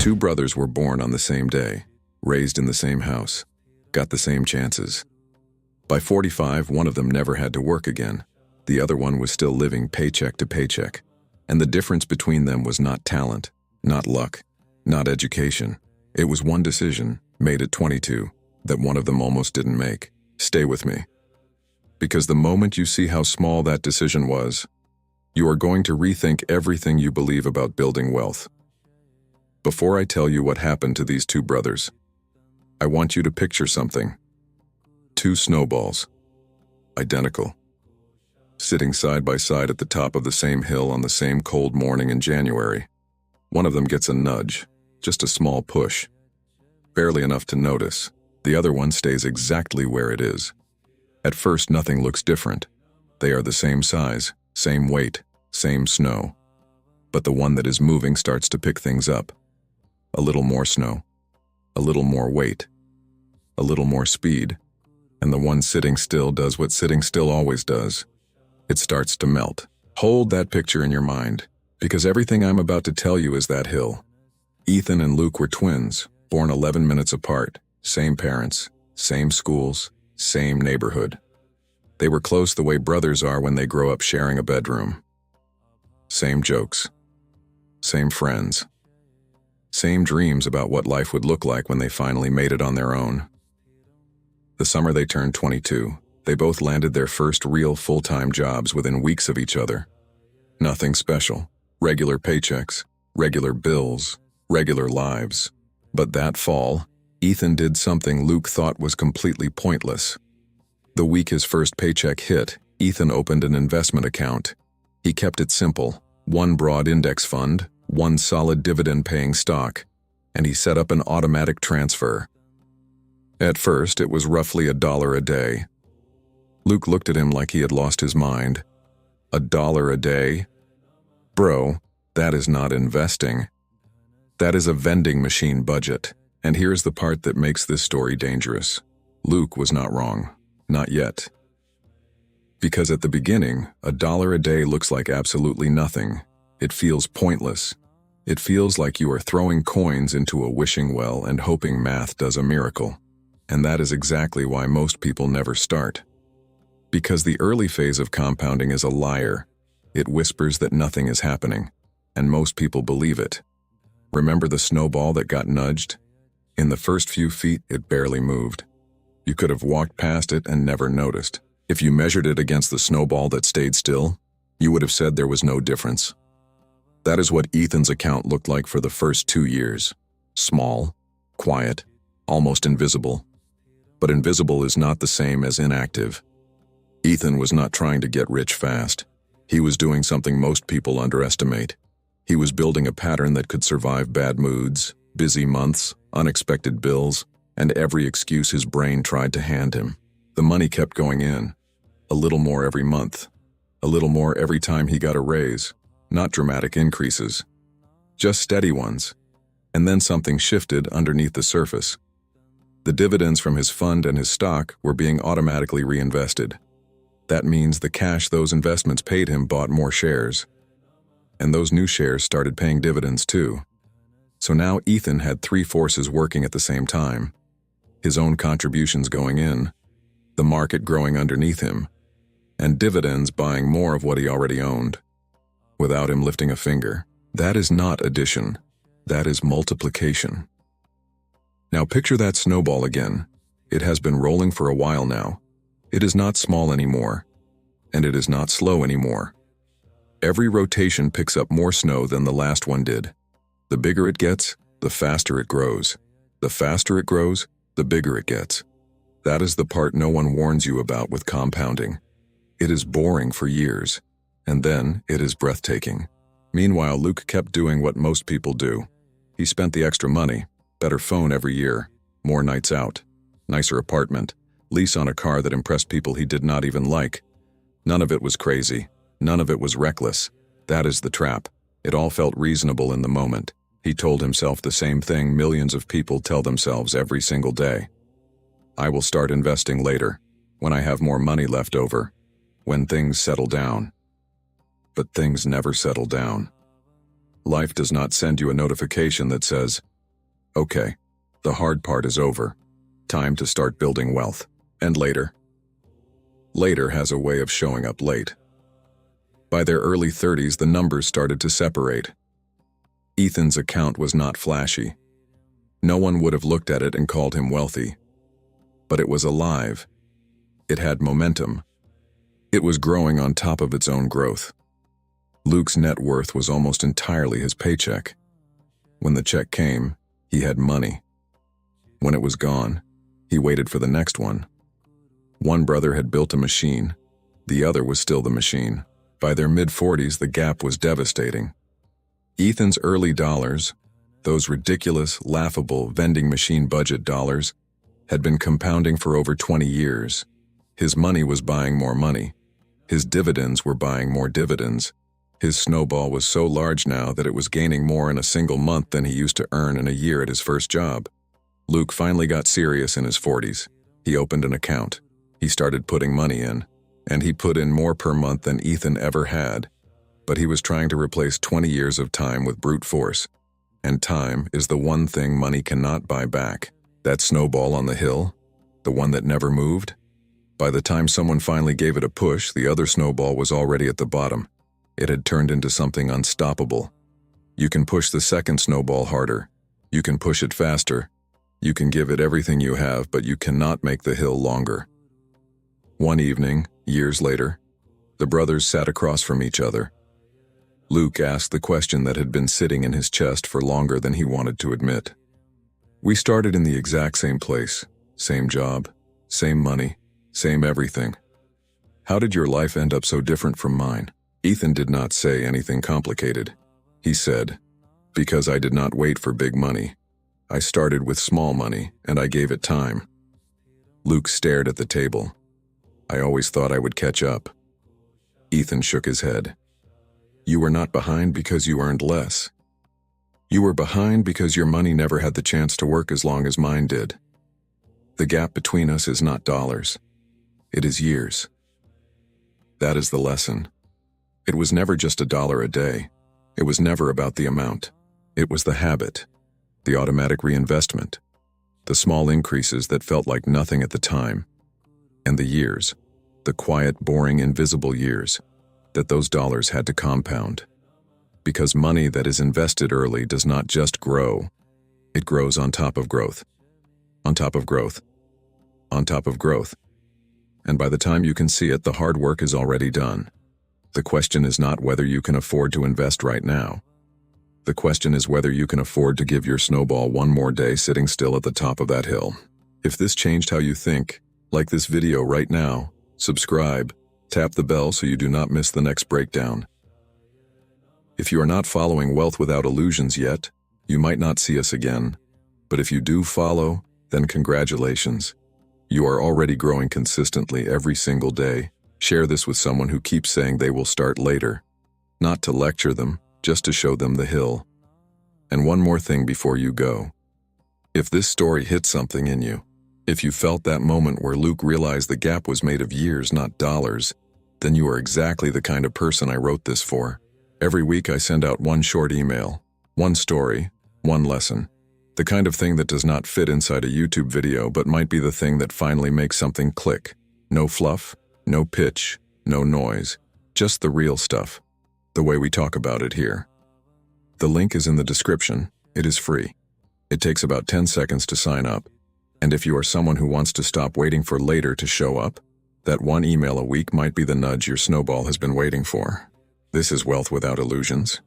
Two brothers were born on the same day, raised in the same house, got the same chances. By 45, one of them never had to work again. The other one was still living paycheck to paycheck. And the difference between them was not talent, not luck, not education. It was one decision, made at 22, that one of them almost didn't make. Stay with me. Because the moment you see how small that decision was, you are going to rethink everything you believe about building wealth. Before I tell you what happened to these two brothers, I want you to picture something. Two snowballs, identical, sitting side by side at the top of the same hill on the same cold morning in January. One of them gets a nudge, just a small push, barely enough to notice. The other one stays exactly where it is. At first, nothing looks different. They are the same size, same weight, same snow. But the one that is moving starts to pick things up. A little more snow, a little more weight, a little more speed, and the one sitting still does what sitting still always does. It starts to melt. Hold that picture in your mind, because everything I'm about to tell you is that hill. Ethan and Luke were twins, born 11 minutes apart, same parents, same schools, same neighborhood. They were close the way brothers are when they grow up sharing a bedroom. Same jokes, same friends, same dreams about what life would look like when they finally made it on their own. The summer they turned 22, they both landed their first real full-time jobs within weeks of each other. Nothing special, regular paychecks, regular bills, regular lives. But that fall, Ethan did something Luke thought was completely pointless. The week his first paycheck hit, Ethan opened an investment account. He kept it simple, one broad index fund, one solid dividend-paying stock, and he set up an automatic transfer. At first, it was roughly $1 a day. Luke looked at him like he had lost his mind. $1 a day? Bro, that is not investing. That is a vending machine budget. And here's the part that makes this story dangerous. Luke was not wrong. Not yet. Because at the beginning, $1 a day looks like absolutely nothing. It feels pointless. It feels like you are throwing coins into a wishing well and hoping math does a miracle. And that is exactly why most people never start. Because the early phase of compounding is a liar. It whispers that nothing is happening, and most people believe it. Remember the snowball that got nudged? In the first few feet, it barely moved. You could have walked past it and never noticed. If you measured it against the snowball that stayed still, you would have said there was no difference. That is what Ethan's account looked like for the first 2 years. Small, quiet, almost invisible. But invisible is not the same as inactive. Ethan was not trying to get rich fast. He was doing something most people underestimate. He was building a pattern that could survive bad moods, busy months, unexpected bills, and every excuse his brain tried to hand him. The money kept going in. A little more every month. A little more every time he got a raise. Not dramatic increases. Just steady ones. And then something shifted underneath the surface. The dividends from his fund and his stock were being automatically reinvested. That means the cash those investments paid him bought more shares. And those new shares started paying dividends too. So now Ethan had 3 forces working at the same time. His own contributions going in, the market growing underneath him, and dividends buying more of what he already owned. Without him lifting a finger. That is not addition. That is multiplication. Now picture that snowball again. It has been rolling for a while now. It is not small anymore, and it is not slow anymore. Every rotation picks up more snow than the last one did. The bigger it gets, the faster it grows. The faster it grows, the bigger it gets. That is the part no one warns you about with compounding. It is boring for years, and then it is breathtaking. Meanwhile, Luke kept doing what most people do. He spent the extra money, better phone every year, more nights out, nicer apartment, lease on a car that impressed people he did not even like. None of it was crazy. None of it was reckless. That is the trap. It all felt reasonable in the moment. He told himself the same thing millions of people tell themselves every single day. I will start investing later, when I have more money left over, when things settle down. But things never settle down. Life does not send you a notification that says, Okay, the hard part is over. Time to start building wealth. And later? Later has a way of showing up late. By their early 30s, the numbers started to separate. Ethan's account was not flashy. No one would have looked at it and called him wealthy. But it was alive. It had momentum. It was growing on top of its own growth. Luke's net worth was almost entirely his paycheck. When the check came, he had money. When it was gone, he waited for the next one. One brother had built a machine. The other was still the machine. By their mid-40s, the gap was devastating. Ethan's early dollars, those ridiculous, laughable vending machine budget dollars, had been compounding for over 20 years. His money was buying more money. His dividends were buying more dividends. His snowball was so large now that it was gaining more in a single month than he used to earn in a year at his first job. Luke finally got serious in his 40s. He opened an account. He started putting money in, and he put in more per month than Ethan ever had. But he was trying to replace 20 years of time with brute force. And time is the one thing money cannot buy back. That snowball on the hill, the one that never moved. By the time someone finally gave it a push, the other snowball was already at the bottom. It had turned into something unstoppable. You can push the second snowball harder. You can push it faster. You can give it everything you have, but you cannot make the hill longer. One evening, years later, the brothers sat across from each other. Luke asked the question that had been sitting in his chest for longer than he wanted to admit. We started in the exact same place, same job, same money, same everything. How did your life end up so different from mine? Ethan did not say anything complicated. He said, because I did not wait for big money. I started with small money, and I gave it time. Luke stared at the table. I always thought I would catch up. Ethan shook his head. You were not behind because you earned less. You were behind because your money never had the chance to work as long as mine did. The gap between us is not dollars. It is years. That is the lesson. It was never just $1 a day. It was never about the amount. It was the habit, the automatic reinvestment, the small increases that felt like nothing at the time, and the years, the quiet, boring, invisible years, that those dollars had to compound. Because money that is invested early does not just grow, it grows on top of growth, on top of growth, on top of growth. And by the time you can see it, the hard work is already done. The question is not whether you can afford to invest right now. The question is whether you can afford to give your snowball one more day sitting still at the top of that hill. If this changed how you think, like this video right now, subscribe, tap the bell so you do not miss the next breakdown. If you are not following Wealth Without Illusions yet, you might not see us again. But if you do follow, then congratulations. You are already growing consistently every single day. Share this with someone who keeps saying they will start later. Not to lecture them, just to show them the hill. And one more thing before you go. If this story hit something in you, if you felt that moment where Luke realized the gap was made of years, not dollars, then you are exactly the kind of person I wrote this for. Every week I send out one short email, one story, one lesson. The kind of thing that does not fit inside a YouTube video but might be the thing that finally makes something click. No fluff, no pitch, no noise, just the real stuff, the way we talk about it here. The link is in the description. It is free. It takes about 10 seconds to sign up. And if you are someone who wants to stop waiting for later to show up, that one email a week might be the nudge your snowball has been waiting for. This is Wealth Without Illusions.